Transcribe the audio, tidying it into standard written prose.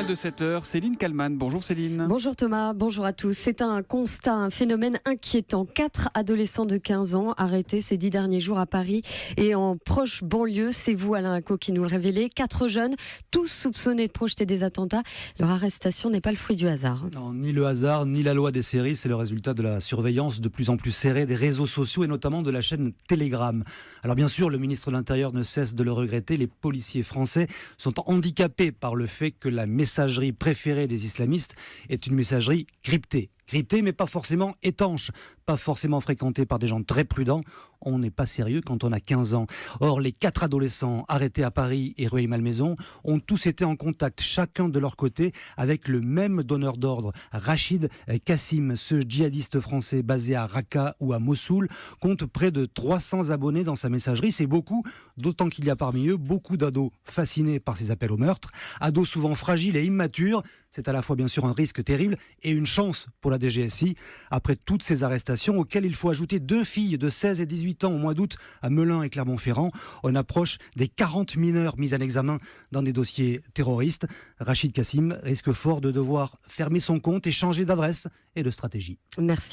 journal de 7h, Céline Kallmann. Bonjour Céline. Bonjour Thomas, bonjour à tous. C'est un constat, un phénomène inquiétant. 4 adolescents de 15 ans arrêtés ces 10 derniers jours à Paris et en proche banlieue. C'est vous Alain Acco qui nous le révélez. 4 jeunes, tous soupçonnés de projeter des attentats. Leur arrestation n'est pas le fruit du hasard. Non, ni le hasard, ni la loi des séries. C'est le résultat de la surveillance de plus en plus serrée des réseaux sociaux et notamment de la chaîne Telegram. Alors bien sûr, le ministre de l'Intérieur ne cesse de le regretter. Les policiers français sont handicapés par le fait que la messagerie préférée des islamistes est une messagerie cryptée. Cryptée, mais pas forcément étanche, pas forcément fréquentée par des gens très prudents. On n'est pas sérieux quand on a 15 ans. Or, les 4 adolescents arrêtés à Paris et Rueil-Malmaison ont tous été en contact, chacun de leur côté, avec le même donneur d'ordre, Rachid Kassim. Ce djihadiste français basé à Raqqa ou à Mossoul compte près de 300 abonnés dans sa messagerie. C'est beaucoup, d'autant qu'il y a parmi eux beaucoup d'ados fascinés par ses appels au meurtre, ados souvent fragiles et immatures. C'est à la fois bien sûr un risque terrible et une chance pour la DGSI. Après toutes ces arrestations, auxquelles il faut ajouter 2 filles de 16 et 18 ans au mois d'août à Melun et Clermont-Ferrand, on approche des 40 mineurs mis en examen dans des dossiers terroristes. Rachid Kassim risque fort de devoir fermer son compte et changer d'adresse et de stratégie. Merci.